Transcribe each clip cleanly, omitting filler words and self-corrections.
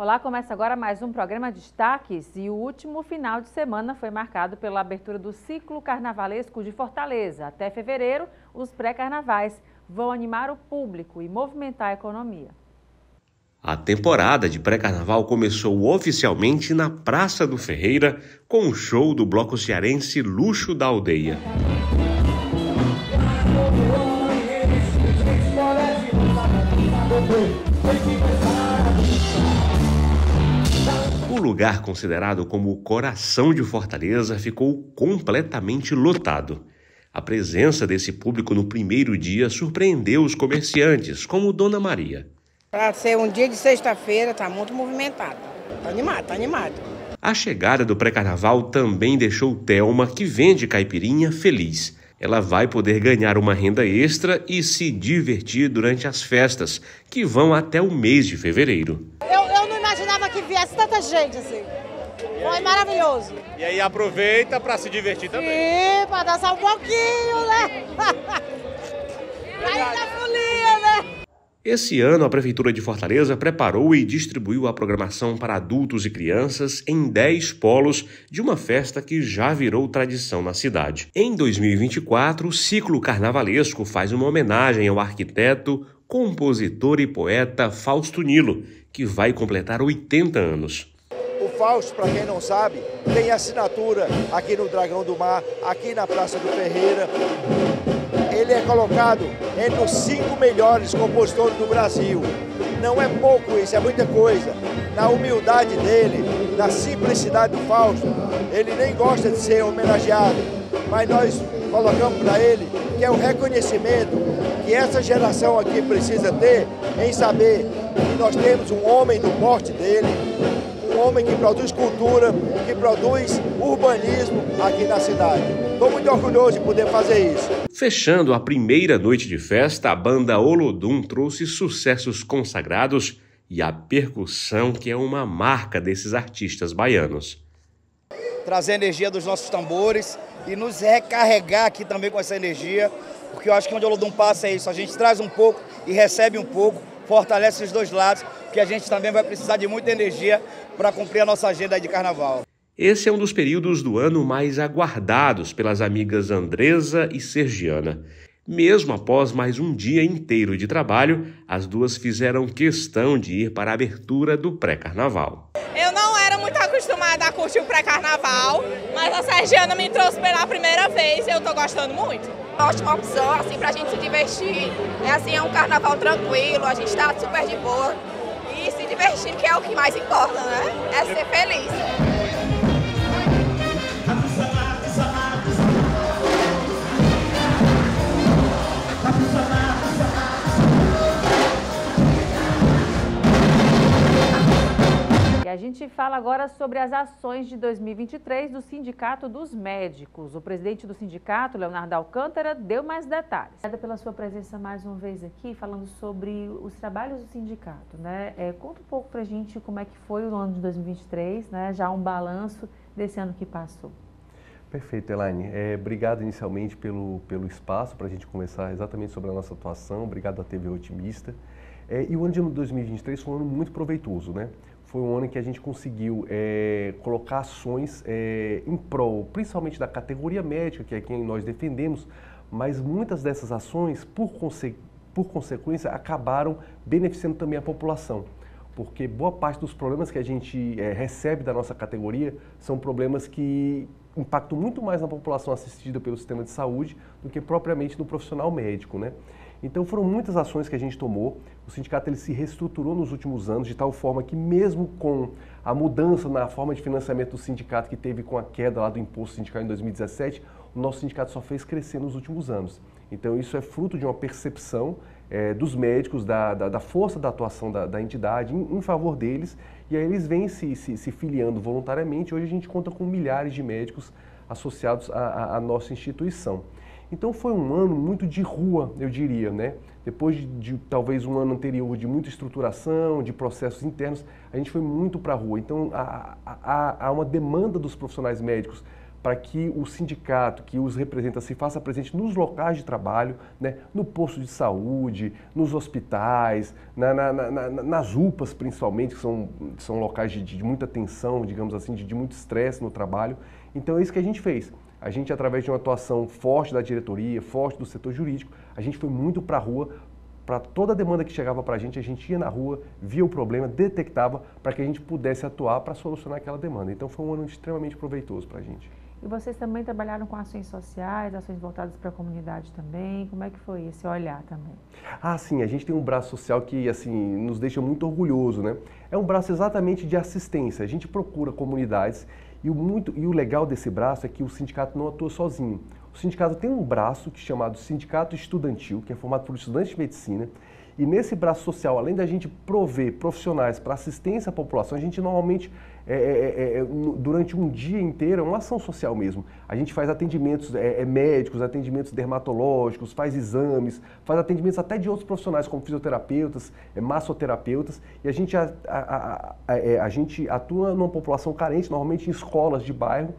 Olá, começa agora mais um programa Destaques e o último final de semana foi marcado pela abertura do ciclo carnavalesco de Fortaleza. Até fevereiro, os pré-carnavais vão animar o público e movimentar a economia. A temporada de pré-carnaval começou oficialmente na Praça do Ferreira com o show do bloco cearense Luxo da Aldeia. O lugar considerado como o coração de Fortaleza ficou completamente lotado. A presença desse público no primeiro dia surpreendeu os comerciantes, como Dona Maria. Para ser um dia de sexta-feira, está muito movimentado. Está animado. A chegada do pré-carnaval também deixou Thelma, que vende caipirinha, feliz. Ela vai poder ganhar uma renda extra e se divertir durante as festas, que vão até o mês de fevereiro. Eu não imaginava que viesse tanta gente assim. Foi maravilhoso. E aí aproveita para se divertir também. Sim, para dançar um pouquinho, né? Pra ir na folia, né? Esse ano, a Prefeitura de Fortaleza preparou e distribuiu a programação para adultos e crianças em 10 polos de uma festa que já virou tradição na cidade. Em 2024, o ciclo carnavalesco faz uma homenagem ao arquiteto, compositor e poeta Fausto Nilo, que vai completar 80 anos. O Fausto, para quem não sabe, tem assinatura aqui no Dragão do Mar, aqui na Praça do Ferreira. Ele é colocado entre os 5 melhores compositores do Brasil. Não é pouco isso, é muita coisa. Na humildade dele, na simplicidade do Fausto, ele nem gosta de ser homenageado, mas nós colocamos para ele que é o reconhecimento que essa geração aqui precisa ter em saber que nós temos um homem do porte dele, um homem que produz cultura, que produz urbanismo aqui na cidade. Estou muito orgulhoso de poder fazer isso. Fechando a primeira noite de festa, a banda Olodum trouxe sucessos consagrados e a percussão, que é uma marca desses artistas baianos. Trazer a energia dos nossos tambores e nos recarregar aqui também com essa energia, porque eu acho que onde o Olodum passa é isso, a gente traz um pouco e recebe um pouco, fortalece os dois lados, porque a gente também vai precisar de muita energia para cumprir a nossa agenda de carnaval. Esse é um dos períodos do ano mais aguardados pelas amigas Andresa e Sergiana. Mesmo após mais um dia inteiro de trabalho, as duas fizeram questão de ir para a abertura do pré-carnaval. Eu não era muito acostumada a curtir o pré-carnaval, mas a Sergiana me trouxe pela primeira vez e eu tô gostando muito. Ótima opção, assim, pra gente se divertir. É um carnaval tranquilo, a gente tá super de boa e se divertir, que é o que mais importa, né? É ser feliz. E a gente fala agora sobre as ações de 2023 do Sindicato dos Médicos. O presidente do sindicato, Leonardo Alcântara, deu mais detalhes. Obrigada pela sua presença mais uma vez aqui, falando sobre os trabalhos do sindicato, né? Conta um pouco pra gente como é que foi o ano de 2023, né? Já um balanço desse ano que passou. Perfeito, Elaine. Obrigado inicialmente pelo espaço para a gente conversar exatamente sobre a nossa atuação. Obrigado à TV Otimista. E o ano de 2023 foi um ano muito proveitoso, né? Foi um ano em que a gente conseguiu colocar ações em prol, principalmente da categoria médica, que é quem nós defendemos, mas muitas dessas ações, por consequência, acabaram beneficiando também a população. Porque boa parte dos problemas que a gente recebe da nossa categoria são problemas que impactam muito mais na população assistida pelo sistema de saúde do que propriamente no profissional médico, né? Então foram muitas ações que a gente tomou. O sindicato ele se reestruturou nos últimos anos de tal forma que mesmo com a mudança na forma de financiamento do sindicato que teve com a queda lá do imposto sindical em 2017, o nosso sindicato só fez crescer nos últimos anos. Então isso é fruto de uma percepção dos médicos, da força da atuação da entidade em favor deles, e aí eles vêm se filiando voluntariamente. Hoje a gente conta com milhares de médicos associados à nossa instituição. Então foi um ano muito de rua, eu diria, né? Depois de talvez um ano anterior de muita estruturação, de processos internos, a gente foi muito para a rua. Então há uma demanda dos profissionais médicos para que o sindicato que os representa se faça presente nos locais de trabalho, né, no posto de saúde, nos hospitais, nas UPAs principalmente, que são locais de muita tensão, digamos assim, de muito estresse no trabalho. Então é isso que a gente fez. A gente, através de uma atuação forte da diretoria, forte do setor jurídico, a gente foi muito para a rua. Para toda a demanda que chegava para a gente ia na rua, via o problema, detectava para que a gente pudesse atuar para solucionar aquela demanda. Então foi um ano extremamente proveitoso para a gente. E vocês também trabalharam com ações sociais, ações voltadas para a comunidade também? Como é que foi esse olhar também? Ah, sim, a gente tem um braço social que assim nos deixa muito orgulhoso, né? É um braço exatamente de assistência. A gente procura comunidades e o legal desse braço é que o sindicato não atua sozinho. O sindicato tem um braço chamado Sindicato Estudantil, que é formado por estudantes de medicina, e nesse braço social, além da gente prover profissionais para assistência à população, a gente normalmente, durante um dia inteiro, é uma ação social mesmo. A gente faz atendimentos médicos, atendimentos dermatológicos, faz exames, faz atendimentos até de outros profissionais, como fisioterapeutas, massoterapeutas, e a gente atua numa população carente, normalmente em escolas de bairro.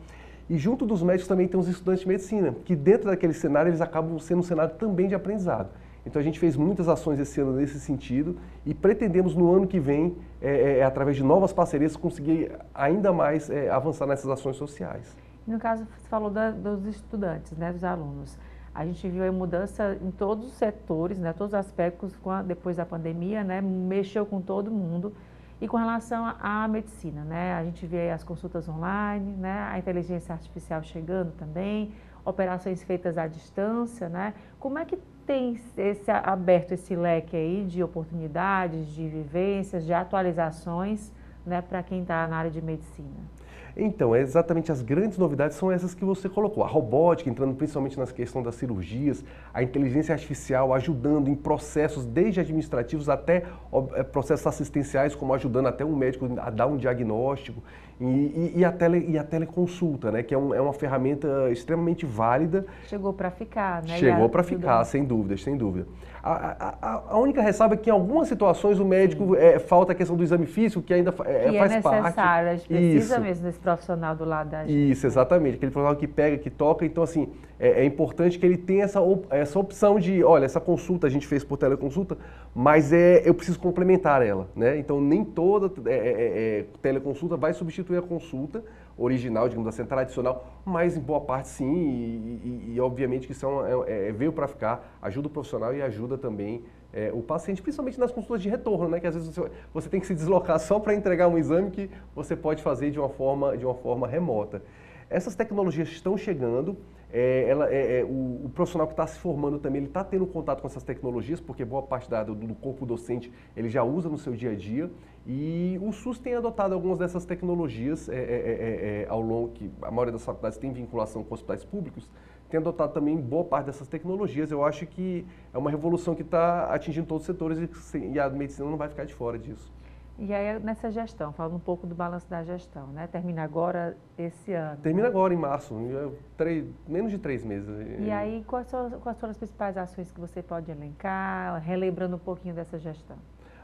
E junto dos médicos também tem os estudantes de medicina, que dentro daquele cenário eles acabam sendo um cenário também de aprendizado. Então a gente fez muitas ações esse ano nesse sentido e pretendemos no ano que vem, através de novas parcerias, conseguir ainda mais avançar nessas ações sociais. No caso, você falou dos estudantes, né, dos alunos. A gente viu a mudança em todos os setores, né, todos os aspectos depois da pandemia, né, mexeu com todo mundo. E com relação à medicina, né? A gente vê as consultas online, né? A inteligência artificial chegando também, operações feitas à distância, né? Como é que tem aberto esse leque aí de oportunidades, de vivências, de atualizações, né, para quem está na área de medicina? Então, exatamente as grandes novidades são essas que você colocou. A robótica, entrando principalmente nas questões das cirurgias, a inteligência artificial ajudando em processos desde administrativos até processos assistenciais, como ajudando até um médico a dar um diagnóstico, e a teleconsulta, né, que é uma ferramenta extremamente válida. Chegou para ficar, né? Chegou para ficar, sem dúvida, sem dúvida. A única ressalva é que em algumas situações o médico falta a questão do exame físico, que ainda faz parte. É necessário, a gente precisa mesmo desse profissional do lado da gente. Isso, exatamente, aquele profissional que pega, que toca. Então, assim, é importante que ele tenha essa opção de, olha, essa consulta a gente fez por teleconsulta, mas eu preciso complementar ela, né? Então, nem toda teleconsulta vai substituir a consulta original, digamos assim, tradicional, mas em boa parte sim, e obviamente que isso veio para ficar, ajuda o profissional e ajuda também o paciente, principalmente nas consultas de retorno, né, que às vezes você tem que se deslocar só para entregar um exame que você pode fazer de uma forma remota. Essas tecnologias estão chegando, o profissional que está se formando também, ele está tendo contato com essas tecnologias, porque boa parte do corpo docente ele já usa no seu dia a dia, e o SUS tem adotado algumas dessas tecnologias ao longo, que a maioria das faculdades tem vinculação com hospitais públicos, tem adotado também boa parte dessas tecnologias. Eu acho que é uma revolução que está atingindo todos os setores e a medicina não vai ficar de fora disso. E aí, nessa gestão, falando um pouco do balanço da gestão, né? Termina agora esse ano. Termina agora, em março, menos de 3 meses. E aí, quais foram as principais ações que você pode elencar, relembrando um pouquinho dessa gestão?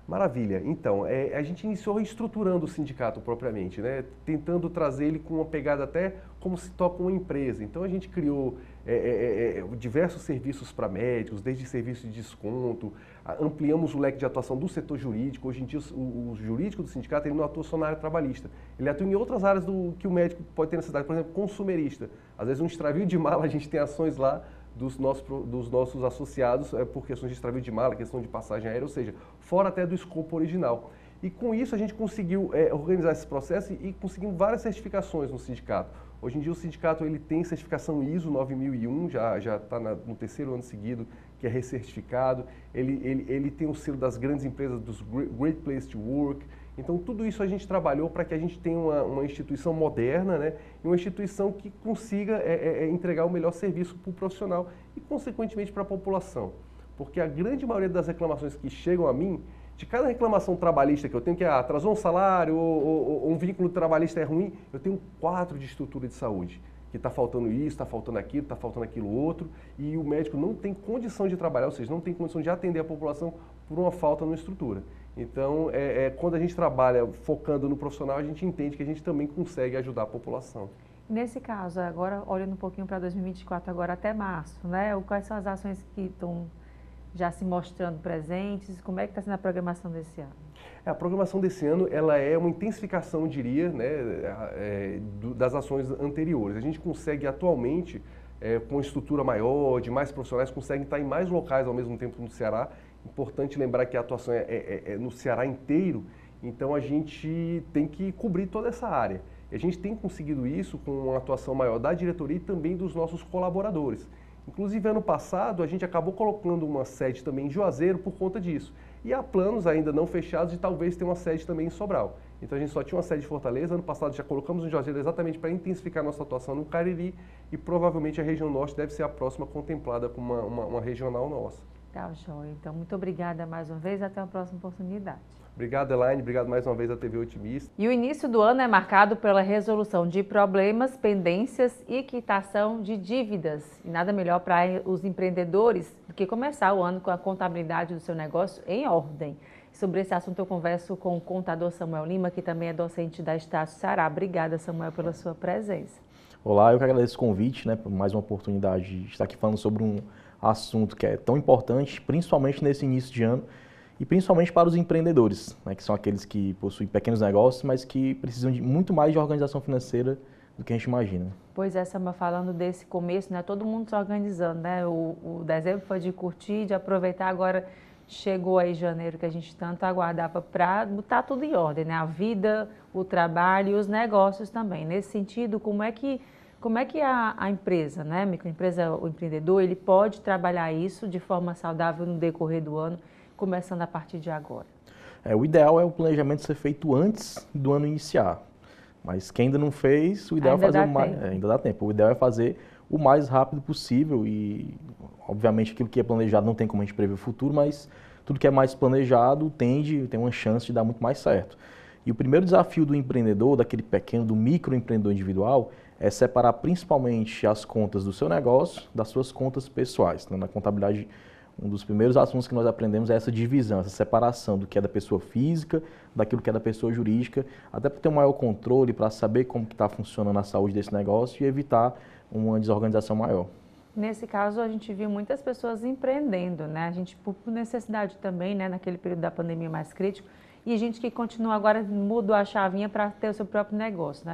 Maravilha. Então, a gente iniciou estruturando o sindicato propriamente, né? Tentando trazer ele com uma pegada até como se toca uma empresa. Então, a gente criou diversos serviços para médicos, desde serviço de desconto, ampliamos o leque de atuação do setor jurídico. Hoje em dia, o jurídico do sindicato ele não atua só na área trabalhista, ele atua em outras áreas que o médico pode ter necessidade, por exemplo, consumerista. Às vezes, um extravio de mala, a gente tem ações lá dos nossos associados por questões de extravio de mala, questão de passagem aérea, ou seja, fora até do escopo original. E com isso a gente conseguiu organizar esse processo e conseguimos várias certificações no sindicato. Hoje em dia o sindicato ele tem certificação ISO 9001, já está no 3º ano seguido, que é recertificado. Ele tem o selo das grandes empresas, dos Great Place to Work. Então, tudo isso a gente trabalhou para que a gente tenha uma instituição moderna, né? E uma instituição que consiga entregar o melhor serviço para o profissional e, consequentemente, para a população. Porque a grande maioria das reclamações que chegam a mim, de cada reclamação trabalhista que eu tenho, que atrasou um salário ou um vínculo trabalhista é ruim, eu tenho 4 de estrutura de saúde. Que está faltando isso, está faltando aquilo outro, e o médico não tem condição de trabalhar, ou seja, não tem condição de atender a população por uma falta na estrutura. Então, quando a gente trabalha focando no profissional, a gente entende que a gente também consegue ajudar a população. Nesse caso, agora olhando um pouquinho para 2024, agora até março, né? Quais são as ações que estão já se mostrando presentes? Como é que está sendo a programação desse ano? A programação desse ano ela é uma intensificação, eu diria, né, das ações anteriores. A gente consegue atualmente, com uma estrutura maior, de mais profissionais, consegue estar em mais locais ao mesmo tempo no Ceará. Importante lembrar que a atuação é no Ceará inteiro, então a gente tem que cobrir toda essa área. E a gente tem conseguido isso com uma atuação maior da diretoria e também dos nossos colaboradores. Inclusive, ano passado, a gente acabou colocando uma sede também em Juazeiro por conta disso. E há planos ainda não fechados de talvez ter uma sede também em Sobral. Então, a gente só tinha uma sede em Fortaleza. Ano passado, já colocamos em Juazeiro exatamente para intensificar nossa atuação no Cariri. E provavelmente a região norte deve ser a próxima contemplada como uma regional nossa. Tá, joia. Então, muito obrigada mais uma vez. Até a próxima oportunidade. Obrigado, Elaine. Obrigado mais uma vez à TV Otimista. E o início do ano é marcado pela resolução de problemas, pendências e quitação de dívidas. E nada melhor para os empreendedores do que começar o ano com a contabilidade do seu negócio em ordem. Sobre esse assunto eu converso com o contador Samuel Lima, que também é docente da Estácio Ceará. Obrigada, Samuel, pela sua presença. Olá, eu que agradeço o convite, por mais uma oportunidade de estar aqui falando sobre um assunto que é tão importante, principalmente nesse início de ano, e principalmente para os empreendedores, que são aqueles que possuem pequenos negócios, mas que precisam de muito mais de organização financeira do que a gente imagina. Pois é, Samuel, falando desse começo, todo mundo se organizando, O dezembro foi de curtir, de aproveitar, agora chegou aí janeiro, que a gente tanto aguardava para botar tudo em ordem, A vida, o trabalho e os negócios também. Nesse sentido, como é que a empresa, a microempresa, o empreendedor, ele pode trabalhar isso de forma saudável no decorrer do ano, começando a partir de agora? O ideal é o planejamento ser feito antes do ano iniciar. Mas quem ainda não fez, o ideal é fazer ainda dá tempo. O ideal é fazer o mais rápido possível e, obviamente, aquilo que é planejado não tem como a gente prever o futuro, mas tudo que é mais planejado tem uma chance de dar muito mais certo. E o primeiro desafio do empreendedor, daquele pequeno, do microempreendedor individual, é separar principalmente as contas do seu negócio das suas contas pessoais. Na contabilidade, um dos primeiros assuntos que nós aprendemos é essa divisão, essa separação do que é da pessoa física, daquilo que é da pessoa jurídica, até para ter um maior controle, para saber como está funcionando a saúde desse negócio e evitar uma desorganização maior. Nesse caso, a gente viu muitas pessoas empreendendo, A gente, por necessidade também, naquele período da pandemia mais crítico, e gente que continua agora, mudou a chavinha para ter o seu próprio negócio,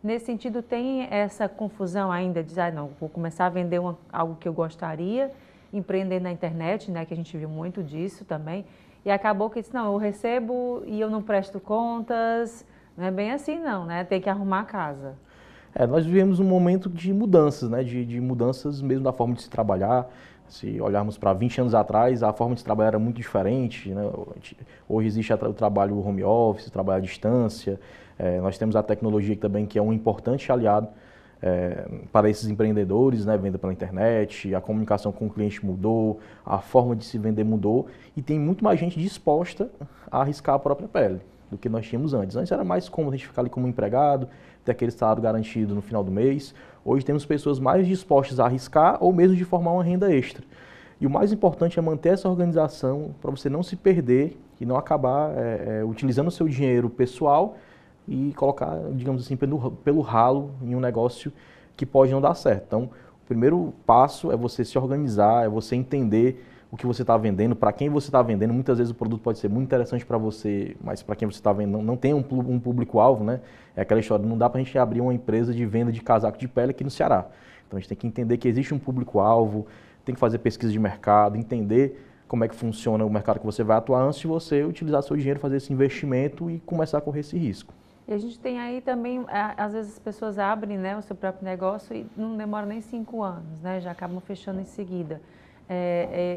Nesse sentido, tem essa confusão ainda de dizer, não, vou começar a vender algo que eu gostaria, empreender na internet, que a gente viu muito disso também, e acabou que disse, não, eu recebo e eu não presto contas, não é bem assim não, Tem que arrumar a casa. Nós vivemos um momento de mudanças, de mudanças mesmo da forma de se trabalhar. Se olharmos para 20 anos atrás, a forma de se trabalhar era muito diferente, Hoje existe o trabalho home office, o trabalho à distância, nós temos a tecnologia também que é um importante aliado para esses empreendedores, venda pela internet, a comunicação com o cliente mudou, a forma de se vender mudou e tem muito mais gente disposta a arriscar a própria pele do que nós tínhamos antes. Antes era mais cômodo a gente ficar ali como empregado, ter aquele salário garantido no final do mês. Hoje temos pessoas mais dispostas a arriscar ou mesmo de formar uma renda extra. E o mais importante é manter essa organização para você não se perder e não acabar utilizando o seu dinheiro pessoal e colocar, digamos assim, pelo ralo em um negócio que pode não dar certo. Então, o primeiro passo é você se organizar, é você entender o que você está vendendo, para quem você está vendendo. Muitas vezes o produto pode ser muito interessante para você, mas para quem você está vendendo não tem um público-alvo, É aquela história, não dá para a gente abrir uma empresa de venda de casaco de pele aqui no Ceará. Então, a gente tem que entender que existe um público-alvo, tem que fazer pesquisa de mercado, entender como é que funciona o mercado que você vai atuar antes de você utilizar seu dinheiro, fazer esse investimento e começar a correr esse risco. E a gente tem aí também, às vezes as pessoas abrem o seu próprio negócio e não demora nem 5 anos, já acabam fechando em seguida.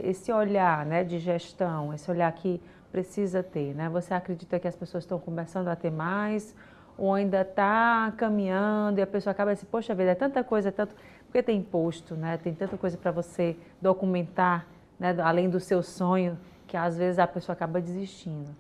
Esse olhar de gestão, esse olhar que precisa ter, Você acredita que as pessoas estão começando a ter mais ou ainda está caminhando e a pessoa acaba assim, poxa vida, é tanta coisa, porque tem imposto, tem tanta coisa para você documentar, além do seu sonho, que às vezes a pessoa acaba desistindo.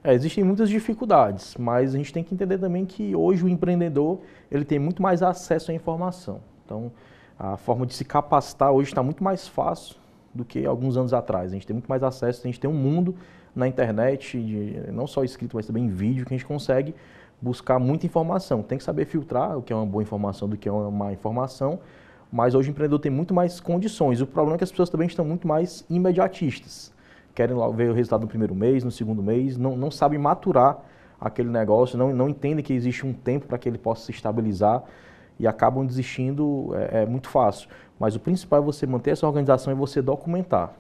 Existem muitas dificuldades, mas a gente tem que entender também que hoje o empreendedor ele tem muito mais acesso à informação. Então, a forma de se capacitar hoje está muito mais fácil do que alguns anos atrás. A gente tem muito mais acesso, a gente tem um mundo na internet, não só escrito, mas também em vídeo, que a gente consegue buscar muita informação. Tem que saber filtrar o que é uma boa informação do que é uma má informação, mas hoje o empreendedor tem muito mais condições. O problema é que as pessoas também estão muito mais imediatistas. Querem lá ver o resultado no primeiro mês, no segundo mês, não sabem maturar aquele negócio, não entendem que existe um tempo para que ele possa se estabilizar e acabam desistindo muito fácil. Mas o principal é você manter essa organização e você documentar.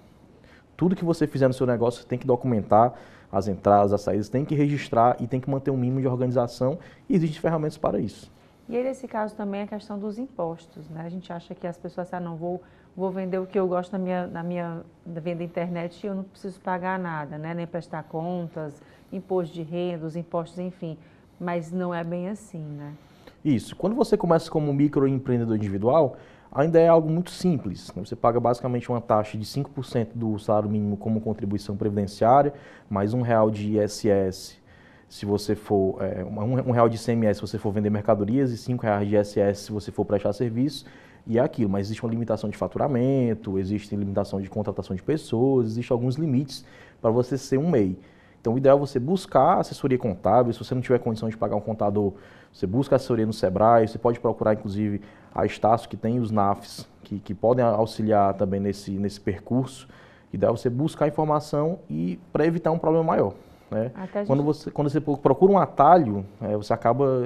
Tudo que você fizer no seu negócio, você tem que documentar as entradas, as saídas, tem que registrar e tem que manter um mínimo de organização e existem ferramentas para isso. E aí, nesse caso também a questão dos impostos, né? A gente acha que as pessoas não vou vender o que eu gosto na minha venda internet e eu não preciso pagar nada, né? Nem prestar contas, imposto de renda, os impostos, enfim. Mas não é bem assim, né? Isso. Quando você começa como microempreendedor individual, ainda é algo muito simples. Você paga basicamente uma taxa de 5% do salário mínimo como contribuição previdenciária, mais R$1 de ISS, se você for, R$1 de ICMS se você for vender mercadorias e R$5 de ISS se você for prestar serviço, e é aquilo. Mas existe uma limitação de faturamento, existe limitação de contratação de pessoas, existem alguns limites para você ser um MEI. Então o ideal é você buscar assessoria contábil. Se você não tiver condição de pagar um contador, você busca assessoria no Sebrae, você pode procurar inclusive a Estácio, que tem os NAFs, que podem auxiliar também nesse percurso. O ideal é você buscar informação e para evitar um problema maior. Né? Quando você procura um atalho, você acaba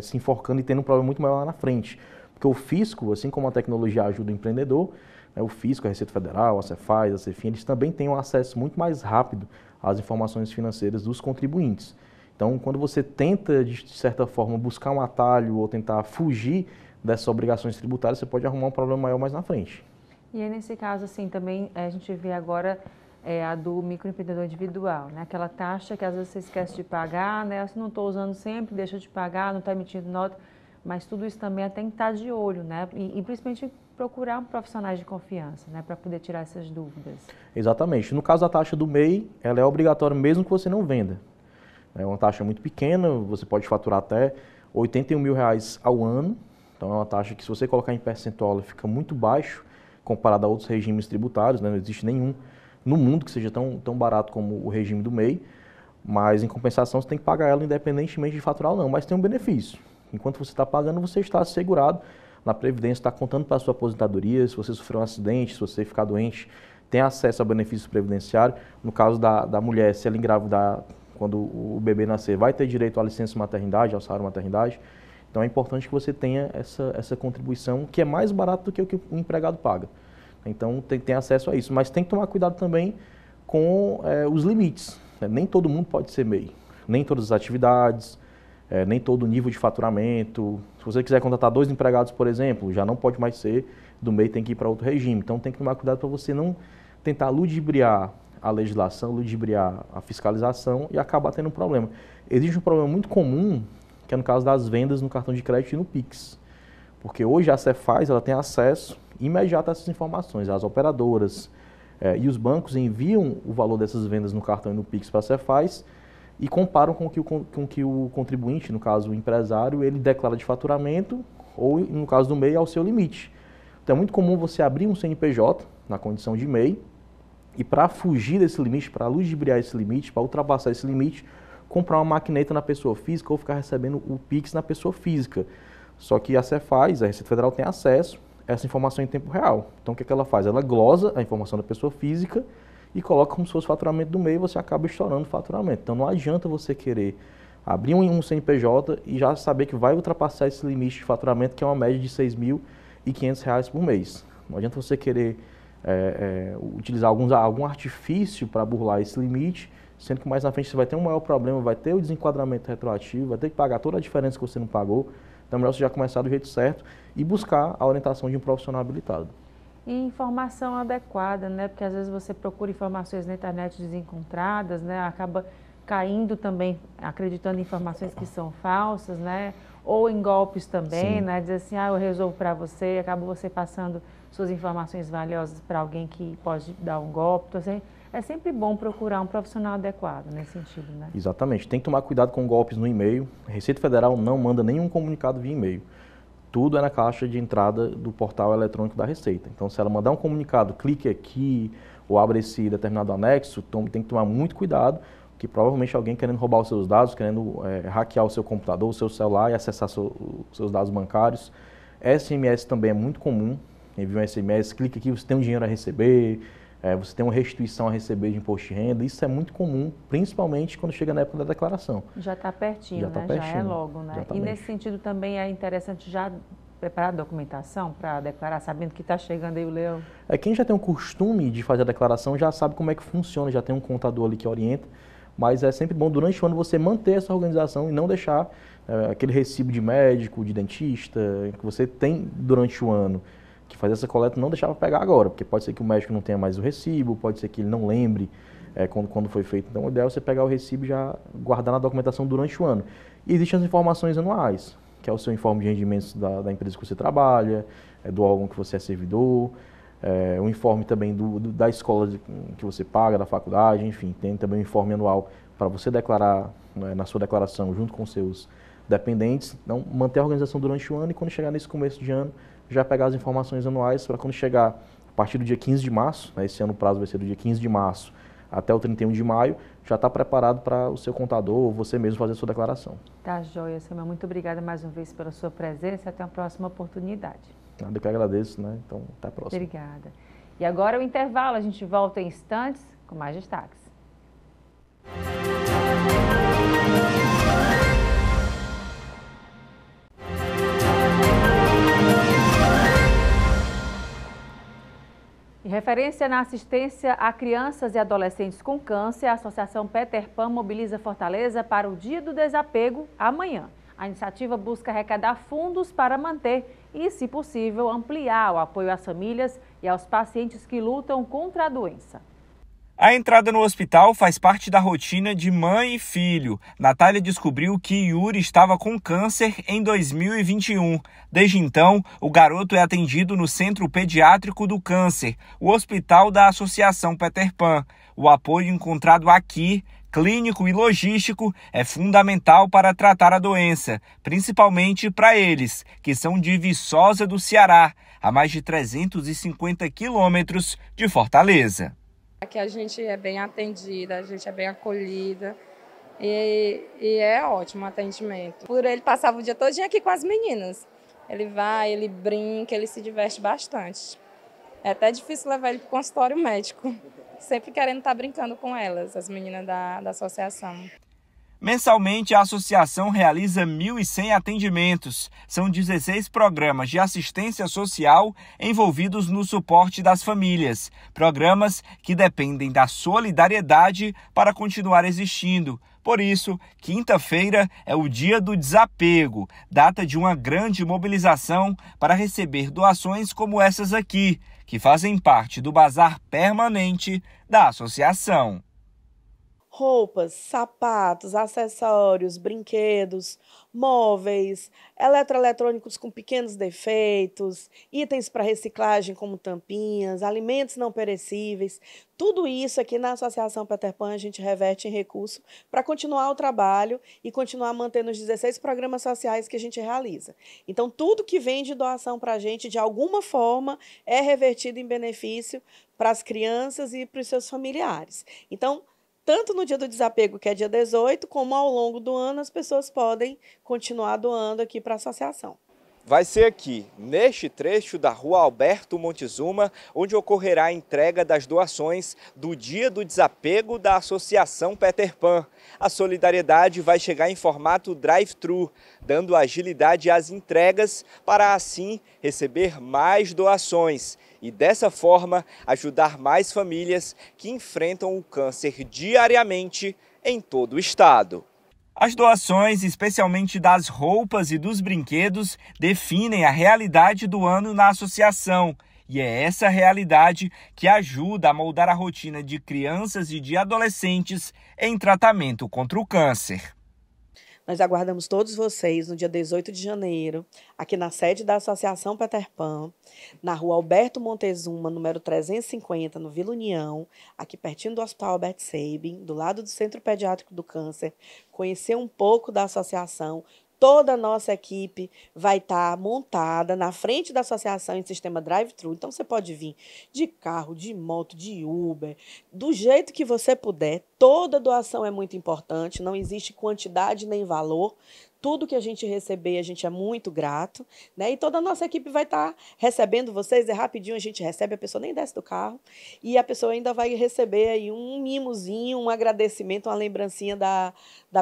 se enforcando e tendo um problema muito maior lá na frente. Porque o fisco, assim como a tecnologia ajuda o empreendedor, o fisco, a Receita Federal, a Cefaz, a Cefim, eles também têm um acesso muito mais rápido às informações financeiras dos contribuintes. Então, quando você tenta, de certa forma, buscar um atalho ou tentar fugir dessas obrigações tributárias, você pode arrumar um problema maior mais na frente. E aí, nesse caso, assim, também a gente vê agora a do microempreendedor individual, né? Aquela taxa que às vezes você esquece de pagar, né? Se não estou usando sempre, deixa de pagar, não está emitindo nota, mas tudo isso também tem que estar de olho, né? E principalmente procurar profissionais de confiança, né? Para poder tirar essas dúvidas. Exatamente. No caso da taxa do MEI, ela é obrigatória mesmo que você não venda. É uma taxa muito pequena, você pode faturar até R$81 mil ao ano, então é uma taxa que se você colocar em percentual ela fica muito baixo comparado a outros regimes tributários, né? Não existe nenhum no mundo que seja tão barato como o regime do MEI, mas em compensação você tem que pagar ela independentemente de faturar ou não, mas tem um benefício. Enquanto você está pagando, você está assegurado na Previdência, está contando para a sua aposentadoria, se você sofrer um acidente, se você ficar doente, tem acesso a benefício previdenciário. No caso da mulher, se ela engravidar quando o bebê nascer, vai ter direito à licença maternidade, ao salário maternidade. Então é importante que você tenha essa contribuição, que é mais barato do que o que o empregado paga. Então tem acesso a isso, mas tem que tomar cuidado também com os limites. Nem todo mundo pode ser MEI, nem todas as atividades, nem todo o nível de faturamento. Se você quiser contratar 2 empregados, por exemplo, já não pode mais ser do MEI, tem que ir para outro regime. Então tem que tomar cuidado para você não tentar ludibriar a legislação, ludibriar a fiscalização e acabar tendo um problema. Existe um problema muito comum, que é no caso das vendas no cartão de crédito e no Pix. Porque hoje a Cefaz ela tem acesso imediato a essas informações. As operadoras e os bancos enviam o valor dessas vendas no cartão e no Pix para a Cefaz e comparam com o que o contribuinte, no caso o empresário, ele declara de faturamento ou, no caso do MEI, ao seu limite. Então é muito comum você abrir um CNPJ na condição de MEI e para fugir desse limite, para ludibriar esse limite, para ultrapassar esse limite, comprar uma maquineta na pessoa física ou ficar recebendo o Pix na pessoa física. Só que a Cefaz, a Receita Federal, tem acesso a essa informação em tempo real. Então o que ela faz? Ela glosa a informação da pessoa física e coloca como se fosse o faturamento do MEI e você acaba estourando o faturamento. Então não adianta você querer abrir um CNPJ e já saber que vai ultrapassar esse limite de faturamento, que é uma média de R$ 6.500 por mês. Não adianta você querer utilizar algum artifício para burlar esse limite, sendo que mais na frente você vai ter um maior problema, vai ter o desenquadramento retroativo, vai ter que pagar toda a diferença que você não pagou. Então é melhor você já começar do jeito certo e buscar a orientação de um profissional habilitado. E informação adequada, né? Porque às vezes você procura informações na internet desencontradas, né? Acaba caindo também, acreditando em informações que são falsas, né? Ou em golpes também, né? Diz assim, eu resolvo para você, e acaba você passando suas informações valiosas para alguém que pode dar um golpe. Então, assim, é sempre bom procurar um profissional adequado nesse sentido, né? Exatamente. Tem que tomar cuidado com golpes no e-mail. A Receita Federal não manda nenhum comunicado via e-mail. Tudo é na caixa de entrada do portal eletrônico da Receita. Então, se ela mandar um comunicado, clique aqui ou abre esse determinado anexo, tem que tomar muito cuidado, que provavelmente alguém querendo roubar os seus dados, querendo hackear o seu computador, o seu celular e acessar os seus dados bancários. SMS também é muito comum, envia um SMS, clica aqui, você tem um dinheiro a receber, você tem uma restituição a receber de imposto de renda, isso é muito comum, principalmente quando chega na época da declaração. Já está pertinho, já né? Tá pertinho, já é logo, né? Exatamente. E nesse sentido também é interessante já preparar a documentação para declarar, sabendo que está chegando aí o leão? Quem já tem o costume de fazer a declaração já sabe como é que funciona, já tem um contador ali que orienta, mas é sempre bom durante o ano você manter essa organização e não deixar aquele recibo de médico, de dentista, que você tem durante o ano, que fazer essa coleta, não deixar para pegar agora, porque pode ser que o médico não tenha mais o recibo, pode ser que ele não lembre quando foi feito. Então o ideal é você pegar o recibo e já guardar na documentação durante o ano. E existem as informações anuais, que é o seu informe de rendimentos da empresa que você trabalha, do órgão que você é servidor, o informe também da escola que você paga, da faculdade, enfim, tem também um informe anual para você declarar, né, na sua declaração junto com seus dependentes. Então, manter a organização durante o ano e quando chegar nesse começo de ano, já pegar as informações anuais para quando chegar a partir do dia 15 de março, né, esse ano o prazo vai ser do dia 15 de março até o 31 de maio, já está preparado para o seu contador ou você mesmo fazer a sua declaração. Tá joia, Samuel. Muito obrigada mais uma vez pela sua presença e até uma próxima oportunidade. Nada que eu agradeço, né? Então, até a próxima. Obrigada. E agora o intervalo, a gente volta em instantes com mais destaques. Em referência na assistência a crianças e adolescentes com câncer, a Associação Peter Pan mobiliza Fortaleza para o Dia do Desapego amanhã. A iniciativa busca arrecadar fundos para manter e, se possível, ampliar o apoio às famílias e aos pacientes que lutam contra a doença. A entrada no hospital faz parte da rotina de mãe e filho. Natália descobriu que Yuri estava com câncer em 2021. Desde então, o garoto é atendido no Centro Pediátrico do Câncer, o hospital da Associação Peter Pan. O apoio encontrado aqui, clínico e logístico, é fundamental para tratar a doença, principalmente para eles, que são de Viçosa do Ceará, a mais de 350 quilômetros de Fortaleza. Aqui a gente é bem atendida, a gente é bem acolhida e é ótimo o atendimento. Por ele passava o dia todinho aqui com as meninas. Ele vai, ele brinca, ele se diverte bastante. É até difícil levar ele para o consultório médico, sempre querendo estar brincando com elas, as meninas da associação. Mensalmente, a associação realiza 1.100 atendimentos. São 16 programas de assistência social envolvidos no suporte das famílias. Programas que dependem da solidariedade para continuar existindo. Por isso, quinta-feira é o Dia do Desapego, data de uma grande mobilização para receber doações como essas aqui, que fazem parte do bazar permanente da associação. Roupas, sapatos, acessórios, brinquedos, móveis, eletroeletrônicos com pequenos defeitos, itens para reciclagem como tampinhas, alimentos não perecíveis. Tudo isso aqui na Associação Peter Pan a gente reverte em recurso para continuar o trabalho e continuar mantendo os 16 programas sociais que a gente realiza. Então, tudo que vem de doação para a gente, de alguma forma, é revertido em benefício para as crianças e para os seus familiares. Então, tanto no dia do desapego, que é dia 18, como ao longo do ano, as pessoas podem continuar doando aqui para a associação. Vai ser aqui, neste trecho da Rua Alberto Montezuma, onde ocorrerá a entrega das doações do Dia do Desapego da Associação Peter Pan. A solidariedade vai chegar em formato drive-thru, dando agilidade às entregas para, assim, receber mais doações e, dessa forma, ajudar mais famílias que enfrentam o câncer diariamente em todo o estado. As doações, especialmente das roupas e dos brinquedos, definem a realidade do ano na associação. E é essa realidade que ajuda a moldar a rotina de crianças e de adolescentes em tratamento contra o câncer. Nós aguardamos todos vocês no dia 18 de janeiro, aqui na sede da Associação Peter Pan, na Rua Alberto Montezuma, número 350, no Vila União, aqui pertinho do Hospital Albert Sabin, do lado do Centro Pediátrico do Câncer, conhecer um pouco da associação, Toda a nossa equipe vai estar montada na frente da associação em sistema drive-thru. Então, você pode vir de carro, de moto, de Uber, do jeito que você puder. Toda doação é muito importante, não existe quantidade nem valor. Tudo que a gente receber, a gente é muito grato, né? E toda a nossa equipe vai estar recebendo vocês. É rapidinho, a gente recebe, a pessoa nem desce do carro. E a pessoa ainda vai receber aí um mimozinho, um agradecimento, uma lembrancinha da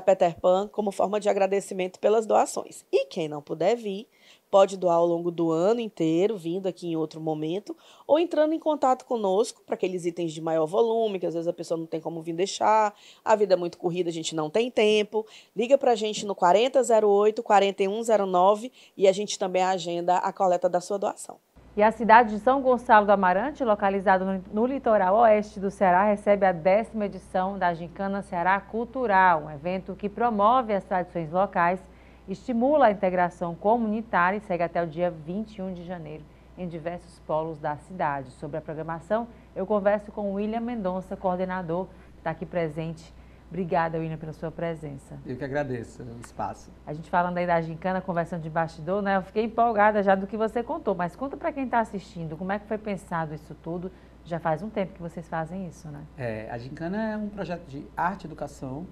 Peter Pan, como forma de agradecimento pelas doações. E quem não puder vir, pode doar ao longo do ano inteiro, vindo aqui em outro momento, ou entrando em contato conosco para aqueles itens de maior volume, que às vezes a pessoa não tem como vir deixar, a vida é muito corrida, a gente não tem tempo. Liga para a gente no 4008-4109 e a gente também agenda a coleta da sua doação. E a cidade de São Gonçalo do Amarante, localizada no litoral oeste do Ceará, recebe a 10ª edição da Gincana Ceará Cultural, um evento que promove as tradições locais, estimula a integração comunitária e segue até o dia 21 de janeiro em diversos polos da cidade. Sobre a programação, eu converso com o William Mendonça, coordenador, que está aqui presente. Obrigada, William, pela sua presença. Eu que agradeço o espaço. A gente falando aí da gincana, conversando de bastidor, né? Eu fiquei empolgada já do que você contou, mas conta para quem está assistindo, como é que foi pensado isso tudo? Já faz um tempo que vocês fazem isso, né? A gincana é um projeto de arte e educação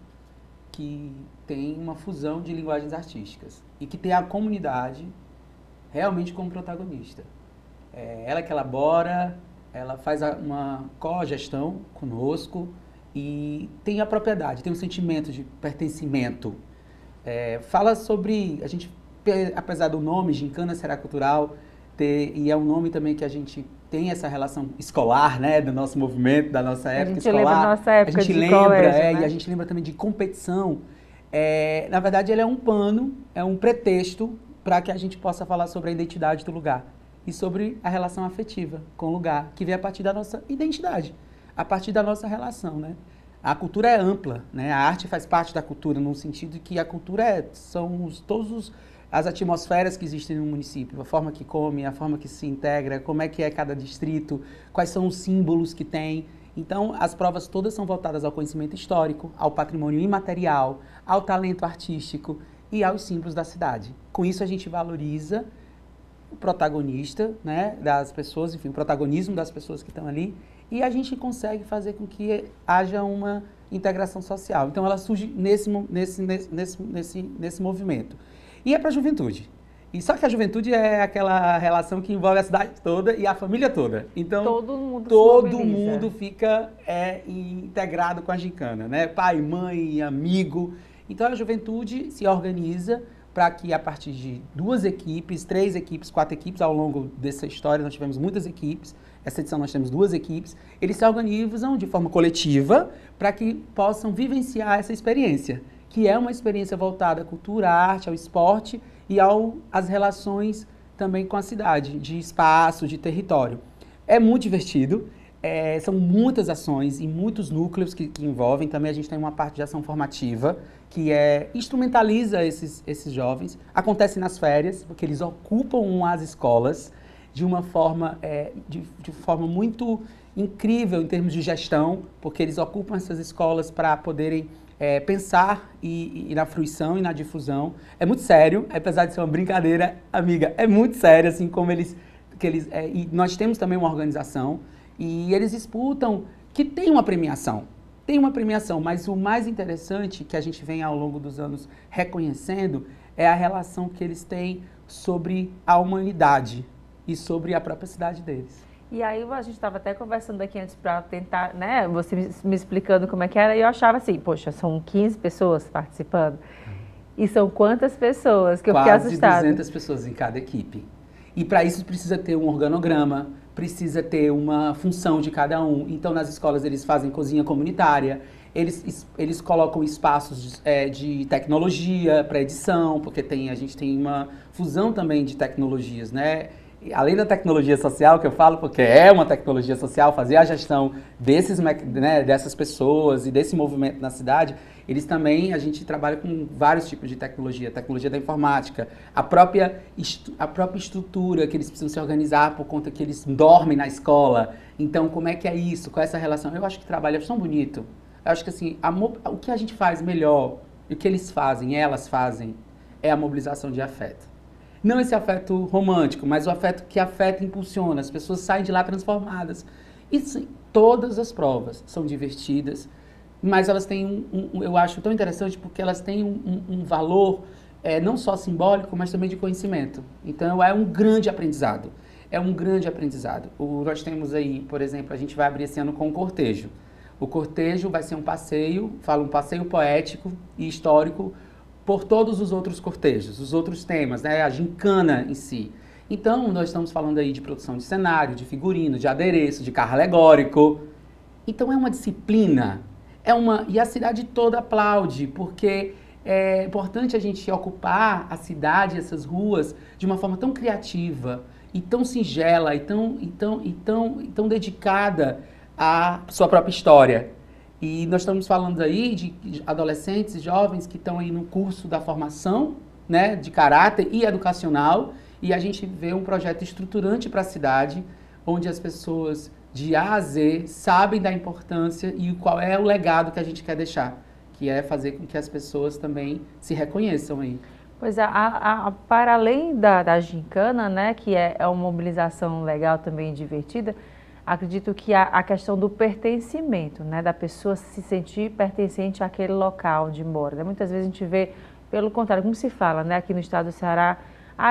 que tem uma fusão de linguagens artísticas e que tem a comunidade realmente como protagonista. Ela que elabora, ela faz uma cogestão conosco e tem a propriedade, tem um sentimento de pertencimento. Fala sobre, a gente, apesar do nome, Gincana Ceará Cultural, e é um nome também que a gente tem essa relação escolar, né, do nosso movimento, da nossa época escolar. Lembra da nossa época a gente de lembra, colégio, né? E a gente lembra também de competição. Na verdade, ele é um pano, é um pretexto para que a gente possa falar sobre a identidade do lugar e sobre a relação afetiva com o lugar, que vem a partir da nossa identidade, a partir da nossa relação, né? A cultura é ampla, né? A arte faz parte da cultura, no sentido que a cultura são as atmosferas que existem no município, a forma que come, a forma que se integra, como é que é cada distrito, quais são os símbolos que tem. Então, as provas todas são voltadas ao conhecimento histórico, ao patrimônio imaterial, ao talento artístico e aos símbolos da cidade. Com isso, a gente valoriza o protagonista, né, das pessoas, enfim, o protagonismo das pessoas que estão ali, e a gente consegue fazer com que haja uma integração social. Então, ela surge nesse movimento. E é para a juventude. E só que a juventude é aquela relação que envolve a cidade toda e a família toda. Então, todo mundo fica integrado com a gincana, né? Pai, mãe, amigo. Então, a juventude se organiza para que, a partir de 2 equipes, 3 equipes, 4 equipes, ao longo dessa história, nós tivemos muitas equipes. Essa edição nós temos 2 equipes. Eles se organizam de forma coletiva para que possam vivenciar essa experiência, que é uma experiência voltada à cultura, à arte, ao esporte e às relações também com a cidade, de espaço, de território. É muito divertido, são muitas ações e muitos núcleos que envolvem. Também a gente tem uma parte de ação formativa, que instrumentaliza esses jovens. Acontece nas férias, porque eles ocupam as escolas de uma forma, de forma muito incrível em termos de gestão, porque eles ocupam essas escolas para poderem pensar e na fruição e na difusão. É muito sério, apesar de ser uma brincadeira, amiga, é muito sério, assim como e nós temos também uma organização e eles disputam, que tem uma premiação, mas o mais interessante que a gente vem ao longo dos anos reconhecendo é a relação que eles têm sobre a humanidade e sobre a própria cidade deles. E aí a gente estava até conversando aqui antes para tentar, né, você me explicando como é que era, e eu achava assim, poxa, são 15 pessoas participando. E são quantas pessoas? Que eu fiquei assustada. Quase 200 pessoas em cada equipe. E para isso precisa ter um organograma, precisa ter uma função de cada um. Então, nas escolas eles fazem cozinha comunitária, eles colocam espaços de tecnologia para edição, porque a gente tem uma fusão também de tecnologias, né? Além da tecnologia social, que eu falo, porque é uma tecnologia social, fazer a gestão dessas pessoas e desse movimento na cidade, a gente trabalha com vários tipos de tecnologia da informática, a própria estrutura que eles precisam se organizar por conta que eles dormem na escola. Então, como é que é isso? Qual é essa relação? Eu acho que trabalho é tão bonito. Eu acho que assim, o que a gente faz melhor, o que eles fazem, elas fazem, é a mobilização de afeto. Não esse afeto romântico, mas o afeto que afeta e impulsiona. As pessoas saem de lá transformadas. E sim, todas as provas são divertidas, mas elas têm eu acho tão interessante porque elas têm um valor não só simbólico, mas também de conhecimento. Então é um grande aprendizado. É um grande aprendizado. Nós temos aí, por exemplo, a gente vai abrir esse ano com o cortejo. O cortejo vai ser um passeio poético e histórico por todos os outros cortejos, os outros temas, né? A gincana em si. Então, nós estamos falando aí de produção de cenário, de figurino, de adereço, de carro alegórico. Então, é uma disciplina. E a cidade toda aplaude, porque é importante a gente ocupar a cidade, essas ruas, de uma forma tão criativa, e tão singela, e tão dedicada à sua própria história. E nós estamos falando aí de adolescentes e jovens que estão aí no curso da formação, né, de caráter e educacional, e a gente vê um projeto estruturante para a cidade, onde as pessoas de A a Z sabem da importância e qual é o legado que a gente quer deixar, que é fazer com que as pessoas também se reconheçam aí. Pois é, para além da gincana, né, que é uma mobilização legal também divertida, acredito que a questão do pertencimento, né, da pessoa se sentir pertencente àquele local onde mora. Né? Muitas vezes a gente vê, pelo contrário, como se fala, né, aqui no estado do Ceará,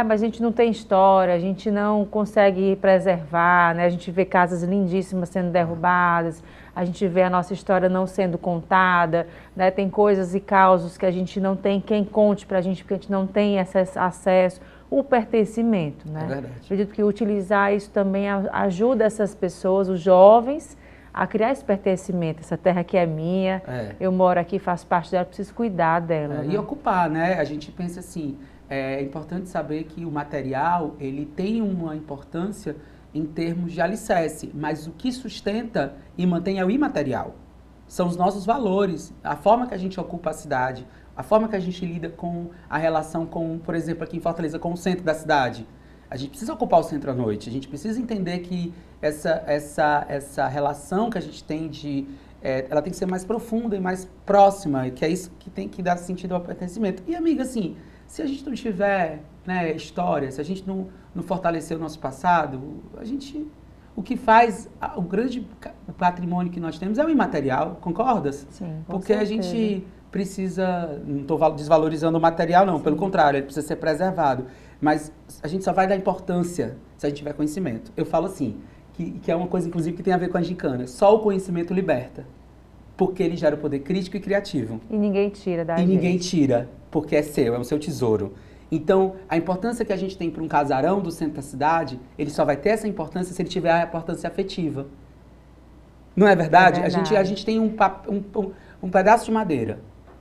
mas a gente não tem história, a gente não consegue preservar, né? A gente vê casas lindíssimas sendo derrubadas, a gente vê a nossa história não sendo contada, né? Tem coisas e causos que a gente não tem quem conte para a gente, porque a gente não tem acesso. O pertencimento, né? É verdade. Acredito que utilizar isso também ajuda essas pessoas, os jovens, a criar esse pertencimento. Essa terra aqui é minha, eu moro aqui, faço parte dela, preciso cuidar dela. Né? E ocupar, né? A gente pensa assim, é importante saber que o material, ele tem uma importância em termos de alicerce, mas o que sustenta e mantém é o imaterial. São os nossos valores, a forma que a gente ocupa a cidade, a forma que a gente lida com a relação com, por exemplo, aqui em Fortaleza, com o centro da cidade. A gente precisa ocupar o centro à noite, a gente precisa entender que essa relação que a gente tem ela tem que ser mais profunda e mais próxima, que é isso que tem que dar sentido ao pertencimento. E, amiga, assim, se a gente não tiver, né, história, se a gente não fortalecer o nosso passado, o que faz o patrimônio que nós temos é o imaterial, concordas? Sim, com Porque certeza. a gente precisa, não estou desvalorizando o material não, pelo contrário, ele precisa ser preservado, mas a gente só vai dar importância se a gente tiver conhecimento. Eu falo assim, que é uma coisa inclusive que tem a ver com a gincana, só o conhecimento liberta, porque ele gera o poder crítico e criativo. E ninguém tira da gente. E ninguém tira, porque é seu, é o seu tesouro. Então, a importância que a gente tem para um casarão do centro da cidade, ele só vai ter essa importância se ele tiver a importância afetiva. Não é verdade? É verdade. A gente tem um pedaço de madeira.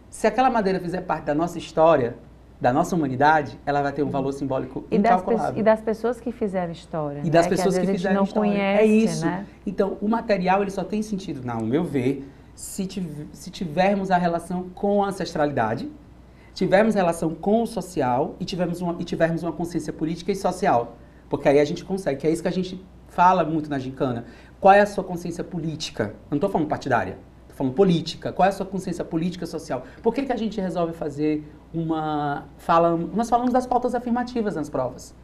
Se aquela madeira fizer parte da nossa história, da nossa humanidade, ela vai ter um valor simbólico incalculável. E das pessoas que fizeram história. E das né? pessoas que fizeram história. A gente não conhece, é isso. Né? Então, o material ele só tem sentido, ao meu ver, se tivermos a relação com a ancestralidade, tivermos relação com o social e tivermos uma consciência política e social. Porque aí a gente consegue, que é isso que a gente fala muito na gincana. Qual é a sua consciência política? Eu não estou falando partidária, estou falando política. Qual é a sua consciência política social? Por que a gente resolve fazer nós falamos das pautas afirmativas nas provas.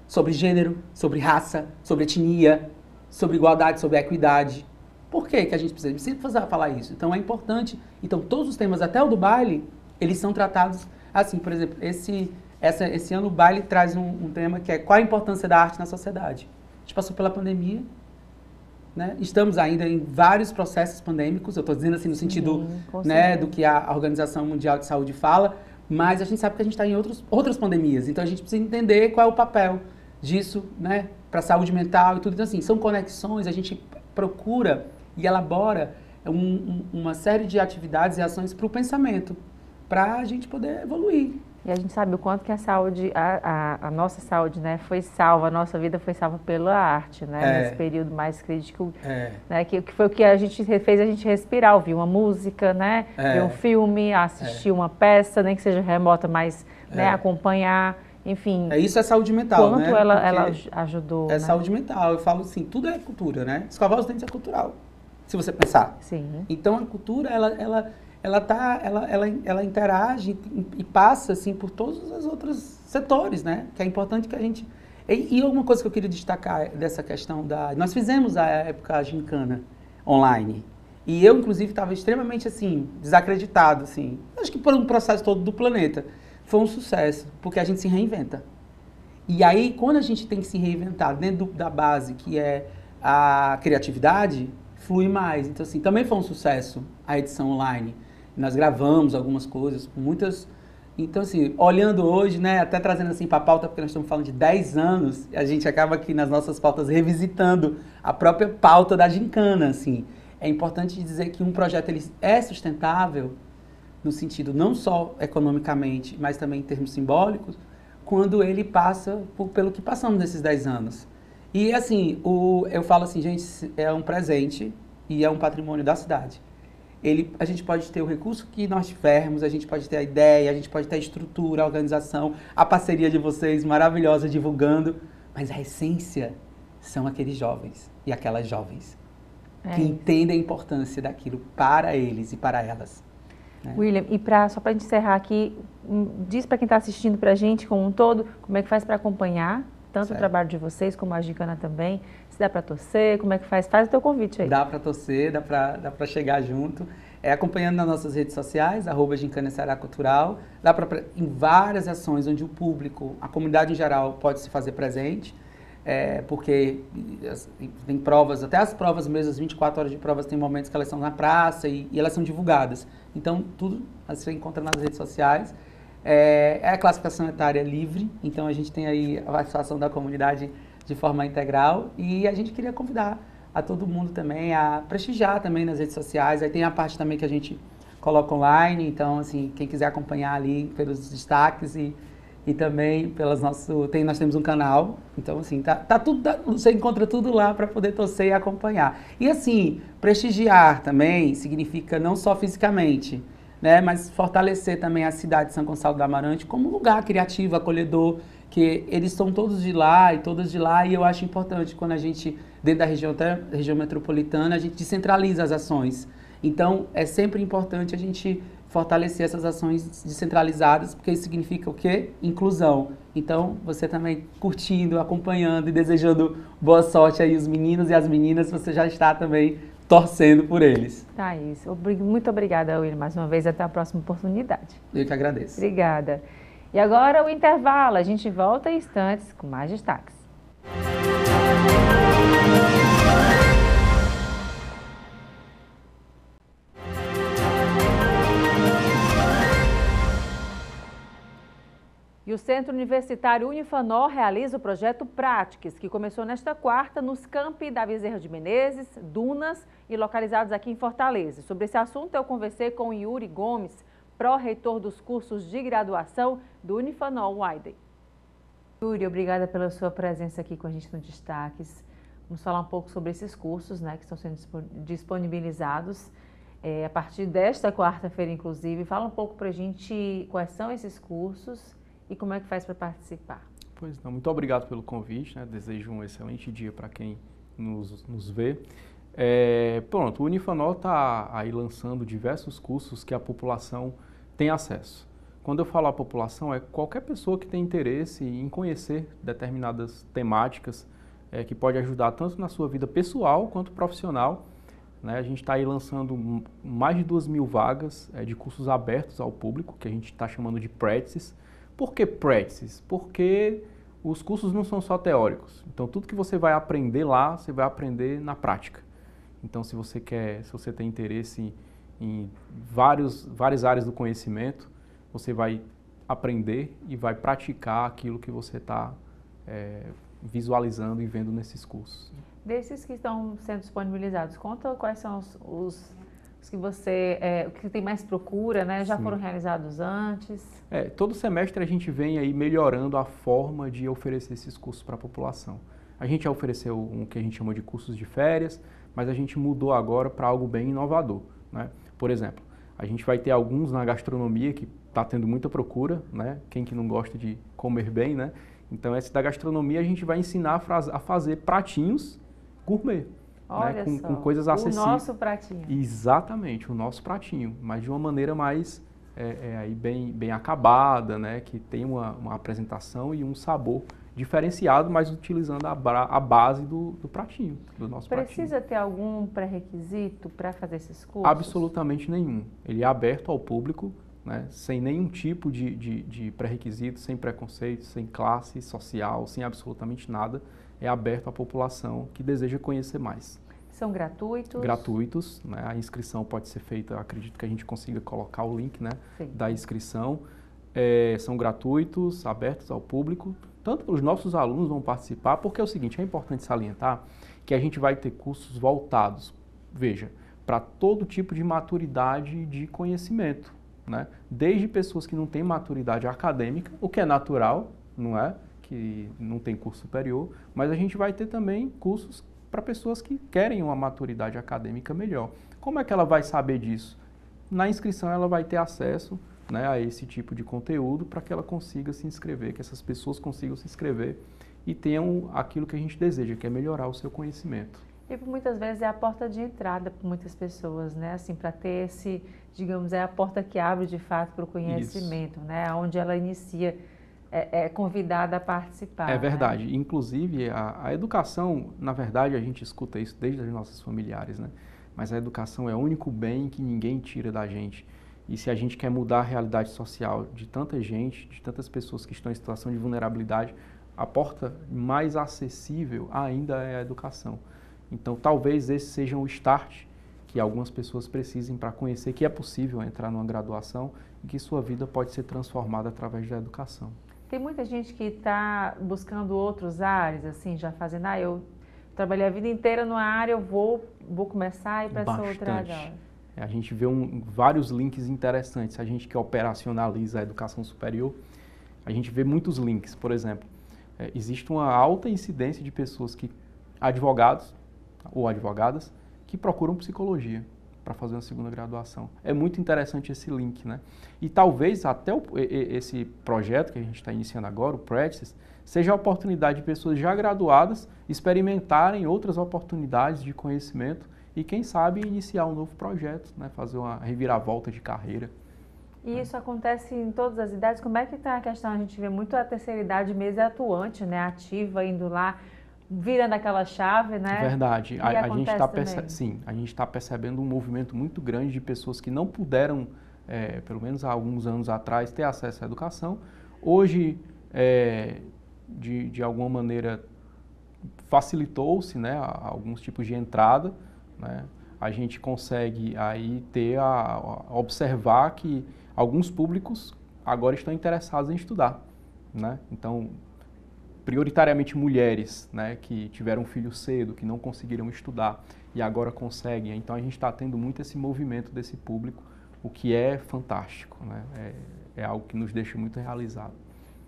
Sobre gênero, sobre raça, sobre etnia, sobre igualdade, sobre equidade. Por que a gente precisa falar isso? Então é importante. Então todos os temas, até o do baile, eles são tratados assim. Por exemplo, esse ano o baile traz um tema que é qual a importância da arte na sociedade. A gente passou pela pandemia, né? Estamos ainda em vários processos pandêmicos, eu estou dizendo assim no sentido, né, do que a Organização Mundial de Saúde fala, mas a gente sabe que a gente está em outras pandemias, então a gente precisa entender qual é o papel disso, né, para a saúde mental e tudo. Então assim, são conexões, a gente procura e elabora uma série de atividades e ações para o pensamento, para a gente poder evoluir. E a gente sabe o quanto que a saúde, a nossa saúde, né, foi salva, a nossa vida foi salva pela arte, né, nesse período mais crítico, né, que foi o que a gente fez a gente respirar, ouvir uma música, né, ver um filme, assistir uma peça, nem que seja remota, mas né, acompanhar, enfim. Isso é saúde mental, quanto né? ela ajudou. É, né? Saúde mental, eu falo assim, tudo é cultura, né? Escovar os dentes é cultural, se você pensar. Sim. Então a cultura, ela interage e passa assim por todos os outros setores, né? Que é importante que a gente... E uma coisa que eu queria destacar dessa questão nós fizemos à época a gincana online. E eu, inclusive, estava extremamente, assim, desacreditado, assim. Acho que por um processo todo do planeta. Foi um sucesso, porque a gente se reinventa. E aí, quando a gente tem que se reinventar dentro da base, que é a criatividade, flui mais. Então, assim, também foi um sucesso a edição online. Nós gravamos algumas coisas, muitas... Então, assim, olhando hoje, né, até trazendo assim para a pauta, porque nós estamos falando de 10 anos, a gente acaba aqui nas nossas pautas revisitando a própria pauta da gincana, assim. É importante dizer que um projeto ele é sustentável, no sentido não só economicamente, mas também em termos simbólicos, quando ele passa pelo que passamos nesses 10 anos. E, assim, eu falo assim, gente, é um presente e é um patrimônio da cidade. A gente pode ter o recurso que nós tivermos, a gente pode ter a ideia, a gente pode ter a estrutura, a organização, a parceria de vocês maravilhosa divulgando, mas a essência são aqueles jovens e aquelas jovens que entendem a importância daquilo para eles e para elas. Né? William, e só para encerrar aqui, diz para quem está assistindo para a gente como um todo, como é que faz para acompanhar tanto o trabalho de vocês como a gincana também, se dá para torcer, como é que faz? Faz o teu convite aí. Dá para torcer, dá para chegar junto. Acompanhando nas nossas redes sociais, @gincana Ceará Cultural, dá para em várias ações onde o público, a comunidade em geral pode se fazer presente, porque tem provas, até as provas mesmo, as 24 horas de provas, tem momentos que elas são na praça e elas são divulgadas. Então, tudo você encontra nas redes sociais. É a classificação etária livre, então a gente tem aí a participação da comunidade de forma integral e a gente queria convidar a todo mundo também a prestigiar também nas redes sociais. Aí tem a parte também que a gente coloca online, então assim, quem quiser acompanhar ali pelos destaques e também nós temos um canal, então assim, você encontra tudo lá para poder torcer e acompanhar. E assim, prestigiar também significa não só fisicamente, né, mas fortalecer também a cidade de São Gonçalo do Amarante como um lugar criativo, acolhedor, que eles são todos de lá e todas de lá, e eu acho importante quando a gente, dentro da região, até região metropolitana, a gente descentraliza as ações. Então, é sempre importante a gente fortalecer essas ações descentralizadas, porque isso significa o quê? Inclusão. Então, você também curtindo, acompanhando e desejando boa sorte aí os meninos e as meninas, você já está também torcendo por eles. Tá, isso. Muito obrigada, William, mais uma vez. Até a próxima oportunidade. Eu que agradeço. Obrigada. E agora o intervalo. A gente volta em instantes com mais destaques. E o Centro Universitário Unifanor realiza o projeto Práticas, que começou nesta quarta nos campi da Bezerra de Menezes, Dunas e localizados aqui em Fortaleza. Sobre esse assunto eu conversei com Yuri Gomes, pró-reitor dos cursos de graduação do Unifanor Widen. Yuri, obrigada pela sua presença aqui com a gente no Destaques. Vamos falar um pouco sobre esses cursos, né, que estão sendo disponibilizados a partir desta quarta-feira, inclusive. Fala um pouco para a gente quais são esses cursos e como é que faz para participar. Pois não, muito obrigado pelo convite, né? Desejo um excelente dia para quem nos vê. Pronto, o Unifanor está aí lançando diversos cursos que a população tem acesso. Quando eu falo a população, é qualquer pessoa que tem interesse em conhecer determinadas temáticas que pode ajudar tanto na sua vida pessoal quanto profissional. Né? A gente está aí lançando mais de 2.000 vagas de cursos abertos ao público, que a gente está chamando de Practices. Por que Practices? Porque os cursos não são só teóricos. Então, tudo que você vai aprender lá, você vai aprender na prática. Então, se você tem interesse em várias áreas do conhecimento, você vai aprender e vai praticar aquilo que você está visualizando e vendo nesses cursos. Desses que estão sendo disponibilizados, conta quais são os que você, o que tem mais procura, né? Já foram realizados antes? Todo semestre a gente vem aí melhorando a forma de oferecer esses cursos para a população. A gente já ofereceu um que a gente chama de cursos de férias, mas a gente mudou agora para algo bem inovador, né? Por exemplo, a gente vai ter alguns na gastronomia que está tendo muita procura, né? Quem que não gosta de comer bem, né? Então, esse da gastronomia a gente vai ensinar a fazer pratinhos gourmet. Olha né, só, com coisas acessíveis. o nosso pratinho. Exatamente, o nosso pratinho, mas de uma maneira mais aí bem acabada, né, que tem uma apresentação e um sabor diferenciado, mas utilizando a base do pratinho, do nosso pratinho. Precisa ter algum pré-requisito para fazer esses cursos? Absolutamente nenhum. Ele é aberto ao público, né, sem nenhum tipo de pré-requisito, sem preconceito, sem classe social, sem absolutamente nada. É aberto à população que deseja conhecer mais. São gratuitos? Gratuitos, né? A inscrição pode ser feita, acredito que a gente consiga colocar o link, né, da inscrição. São gratuitos, abertos ao público. Tanto os nossos alunos vão participar, porque é o seguinte, é importante salientar que a gente vai ter cursos voltados, veja, para todo tipo de maturidade de conhecimento, né? Desde pessoas que não têm maturidade acadêmica, o que é natural, não é? Que não tem curso superior, mas a gente vai ter também cursos para pessoas que querem uma maturidade acadêmica melhor. Como é que ela vai saber disso? Na inscrição ela vai ter acesso, né, a esse tipo de conteúdo para que ela consiga se inscrever, que essas pessoas consigam se inscrever e tenham aquilo que a gente deseja, que é melhorar o seu conhecimento. E muitas vezes é a porta de entrada para muitas pessoas, né? Assim, para ter esse, digamos, é a porta que abre de fato para o conhecimento, né? Onde ela inicia, é convidada a participar. É verdade. Né? Inclusive, a educação, na verdade, a gente escuta isso desde os nossos familiares, né? Mas a educação é o único bem que ninguém tira da gente. E se a gente quer mudar a realidade social de tanta gente, de tantas pessoas que estão em situação de vulnerabilidade, a porta mais acessível ainda é a educação. Então, talvez esse seja o start que algumas pessoas precisem para conhecer que é possível entrar numa graduação e que sua vida pode ser transformada através da educação. Tem muita gente que está buscando outros áreas, assim, já fazendo, eu trabalhei a vida inteira numa área, eu vou começar a ir para essa outra área. A gente vê vários links interessantes. A gente que operacionaliza a educação superior, a gente vê muitos links. Por exemplo, existe uma alta incidência de pessoas advogados ou advogadas, que procuram psicologia para fazer uma segunda graduação. É muito interessante esse link, né? E talvez até esse projeto que a gente está iniciando agora, o Practice, seja a oportunidade de pessoas já graduadas experimentarem outras oportunidades de conhecimento e, quem sabe, iniciar um novo projeto, né? Fazer uma reviravolta de carreira. E isso acontece em todas as idades? Como é que está a questão? A gente vê muito a terceira idade mesmo atuante, né? Ativa, indo lá, virando aquela chave, né? Verdade. A gente está percebendo um movimento muito grande de pessoas que não puderam, pelo menos há alguns anos atrás, ter acesso à educação. Hoje, de alguma maneira, facilitou-se, né, alguns tipos de entrada, né? A gente consegue aí observar que alguns públicos agora estão interessados em estudar, né? Então, prioritariamente mulheres, né, que tiveram filho cedo, que não conseguiram estudar e agora conseguem. Então a gente está tendo muito esse movimento desse público, o que é fantástico, né? É algo que nos deixa muito realizado.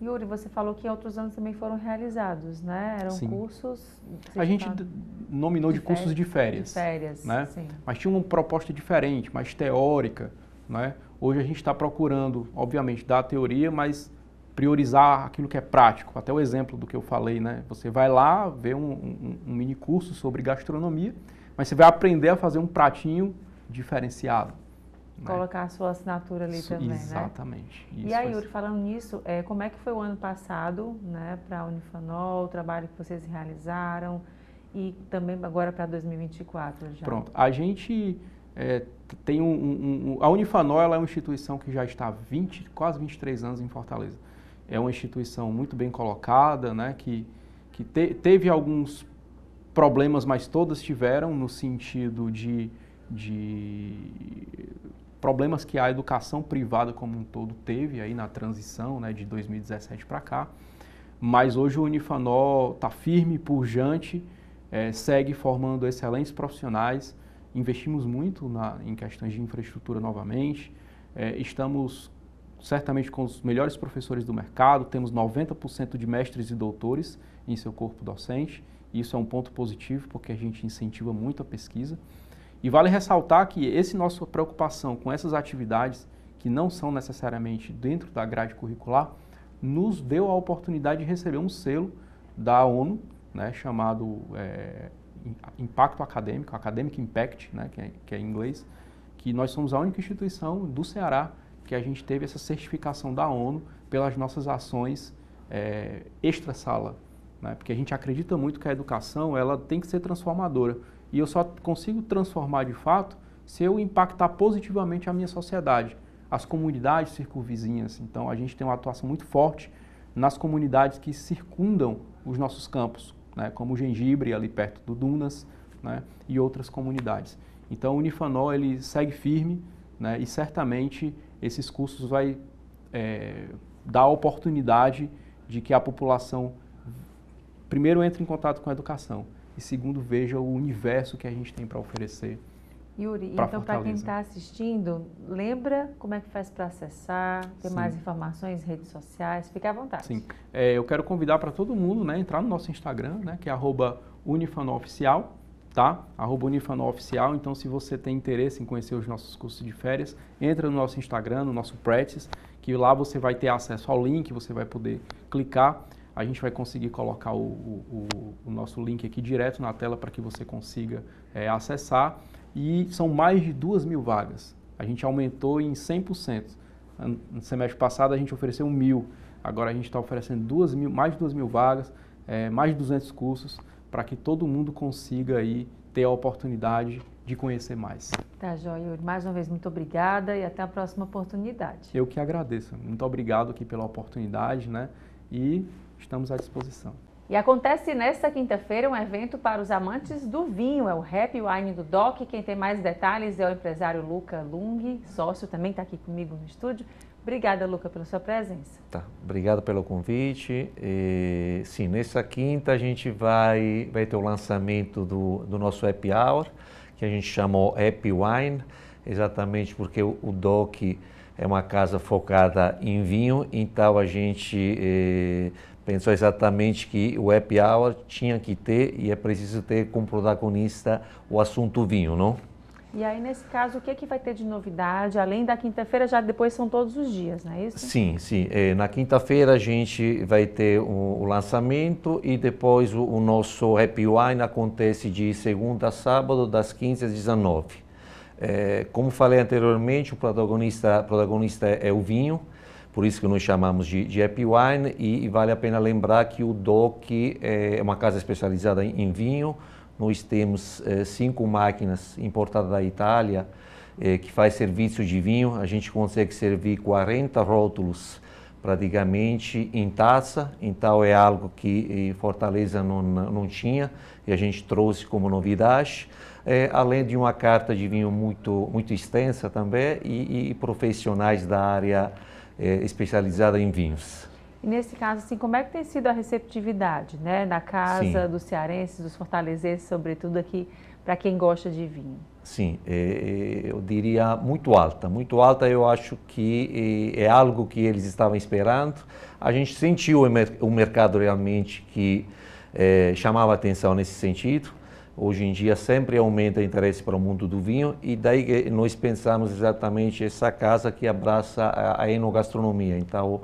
Yuri, você falou que outros anos também foram realizados, né? Eram sim. Cursos... A gente nominou de cursos de férias. De férias, né? Sim. Mas tinha uma proposta diferente, mais teórica, né? Hoje a gente está procurando, obviamente, dar a teoria, mas priorizar aquilo que é prático. Até o exemplo do que eu falei, né? Você vai lá ver um mini curso sobre gastronomia, mas você vai aprender a fazer um pratinho diferenciado. Colocar a sua assinatura ali também, exatamente. Né? E aí, Yuri, falando nisso, como é que foi o ano passado, né, para a Unifanol, o trabalho que vocês realizaram e também agora para 2024 já? Pronto, a gente tem a Unifanol, ela é uma instituição que já está há quase 23 anos em Fortaleza. É uma instituição muito bem colocada, né, que teve alguns problemas, mas todas tiveram no sentido de problemas que a educação privada como um todo teve aí na transição, né, de 2017 para cá. Mas hoje o Unifanol está firme, pujante, segue formando excelentes profissionais. Investimos muito em questões de infraestrutura novamente. Estamos certamente com os melhores professores do mercado, temos 90% de mestres e doutores em seu corpo docente. Isso é um ponto positivo porque a gente incentiva muito a pesquisa. E vale ressaltar que nossa preocupação com essas atividades, que não são necessariamente dentro da grade curricular, nos deu a oportunidade de receber um selo da ONU, né, chamado impacto acadêmico, Academic Impact, né, que é em inglês, que nós somos a única instituição do Ceará que a gente teve essa certificação da ONU pelas nossas ações extra-sala, né, porque a gente acredita muito que a educação ela tem que ser transformadora, e eu só consigo transformar de fato se eu impactar positivamente a minha sociedade, as comunidades circunvizinhas. Então a gente tem uma atuação muito forte nas comunidades que circundam os nossos campos, né, como o Gengibre, ali perto do Dunas, né, e outras comunidades. Então o Unifanol ele segue firme, né, e certamente esses cursos vai dar a oportunidade de que a população, primeiro, entre em contato com a educação e, segundo, veja o universo que a gente tem para oferecer. Yuri, então para quem está assistindo, lembra como é que faz para acessar, ter mais informações, redes sociais, fique à vontade. Sim, eu quero convidar para todo mundo, né, entrar no nosso Instagram, né, que é @unifanoloficial, tá? @unifanoloficial. Então, se você tem interesse em conhecer os nossos cursos de férias, entra no nosso Instagram, no nosso Practice, que lá você vai ter acesso ao link, você vai poder clicar. A gente vai conseguir colocar o nosso link aqui direto na tela para que você consiga acessar. E são mais de 2.000 vagas. A gente aumentou em 100%. No semestre passado a gente ofereceu 1.000. Agora a gente está oferecendo mais de 2.000 vagas, mais de 200 cursos, para que todo mundo consiga aí ter a oportunidade de conhecer mais. Tá, joia, Yuri. Mais uma vez, muito obrigada e até a próxima oportunidade. Eu que agradeço. Muito obrigado aqui pela oportunidade, né? E estamos à disposição. E acontece nesta quinta-feira um evento para os amantes do vinho, é o Happy Wine do DOC. Quem tem mais detalhes é o empresário Luca Lung, sócio, também está aqui comigo no estúdio. Obrigada, Luca, pela sua presença. Tá, obrigado pelo convite. Sim, nessa quinta a gente vai ter o lançamento do nosso Happy Hour, que a gente chamou Happy Wine, exatamente porque o DOC é uma casa focada em vinho, então a gente pensou exatamente que o Happy Hour tinha que ter, e é preciso ter como protagonista o assunto vinho, não? E aí, nesse caso, o que é que vai ter de novidade? Além da quinta-feira, já depois são todos os dias, não é isso? Sim, sim. Na quinta-feira a gente vai ter o lançamento, e depois o nosso Happy Wine acontece de segunda a sábado, das 15 às 19. Como falei anteriormente, o protagonista é o vinho, por isso que nós chamamos de Happy Wine, e vale a pena lembrar que o DOC é uma casa especializada em vinho. Nós temos 5 máquinas importadas da Itália que faz serviço de vinho. A gente consegue servir 40 rótulos praticamente em taça, então é algo que Fortaleza não tinha e a gente trouxe como novidade. Além de uma carta de vinho muito extensa também e profissionais da área especializada em vinhos. E nesse caso, assim, como é que tem sido a receptividade, né, na casa dos cearenses, dos fortalezenses, sobretudo aqui, para quem gosta de vinho? Sim, eu diria muito alta. Muito alta, eu acho que é algo que eles estavam esperando. A gente sentiu o mercado realmente que chamava atenção nesse sentido. Hoje em dia sempre aumenta o interesse para o mundo do vinho, e daí nós pensamos exatamente essa casa que abraça a enogastronomia. Então,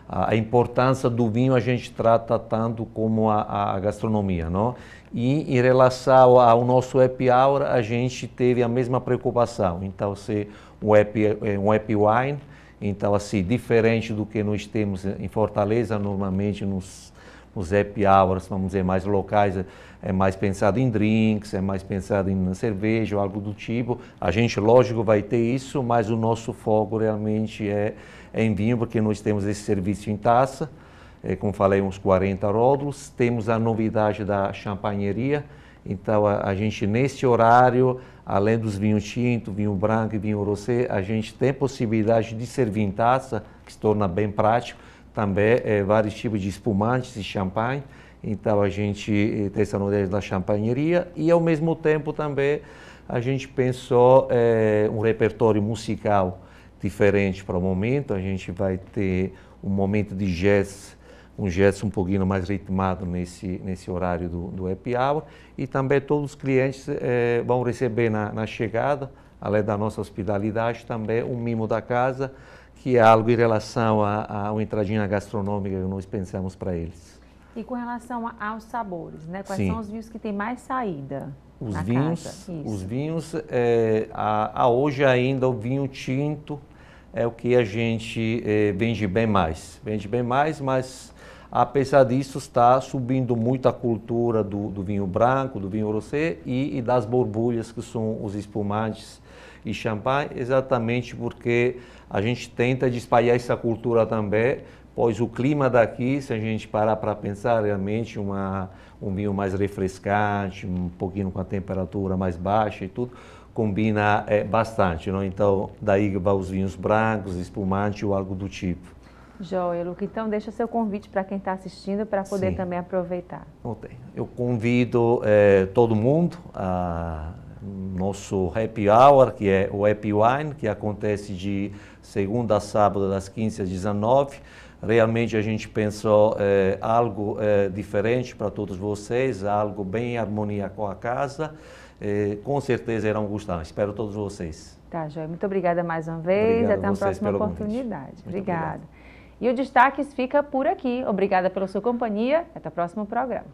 a importância do vinho a gente trata tanto como a gastronomia, não? E em relação ao nosso Happy Hour, a gente teve a mesma preocupação. Então, ser um happy wine, então assim, diferente do que nós temos em Fortaleza, normalmente nos happy hours, vamos dizer, mais locais, é mais pensado em drinks, é mais pensado em cerveja ou algo do tipo. A gente, lógico, vai ter isso, mas o nosso foco realmente é em vinho, porque nós temos esse serviço em taça, como falei, uns 40 rótulos. Temos a novidade da champanheria, então a gente nesse horário, além dos vinhos tinto, vinho branco e vinho rosé, a gente tem possibilidade de servir em taça, que se torna bem prático. Também vários tipos de espumantes e champanhe. Então a gente tem essa novidade da champanheria, e ao mesmo tempo também a gente pensou um repertório musical diferente para o momento. A gente vai ter um momento de jazz, um jazz um pouquinho mais ritmado nesse horário do Happy Hour, e também todos os clientes vão receber na chegada, além da nossa hospitalidade, também um mimo da casa, que é algo em relação a uma entradinha gastronômica que nós pensamos para eles. E com relação aos sabores, né? Quais Sim. são os vinhos que têm mais saída na casa? Os vinhos, hoje ainda o vinho tinto é o que a gente vende bem mais. Vende bem mais, mas apesar disso está subindo muito a cultura do vinho branco, do vinho rosé e das borbulhas, que são os espumantes e champanhe, exatamente porque a gente tenta espalhar essa cultura também, pois o clima daqui, se a gente parar para pensar, realmente um vinho mais refrescante, um pouquinho com a temperatura mais baixa e tudo, combina bastante, não? Então, daí vai os vinhos brancos, espumante ou algo do tipo. Joia, Luca. Então, deixa seu convite para quem está assistindo para poder também aproveitar. Eu convido todo mundo a nosso Happy Hour, que é o Happy Wine, que acontece de segunda a sábado, das 15 às 19. Realmente a gente pensou algo diferente para todos vocês, algo bem em harmonia com a casa. Com certeza irão gostar. Espero todos vocês. Tá, Joia. Muito obrigada mais uma vez. Obrigado até uma próxima oportunidade. Obrigada. E o Destaques fica por aqui. Obrigada pela sua companhia. Até o próximo programa.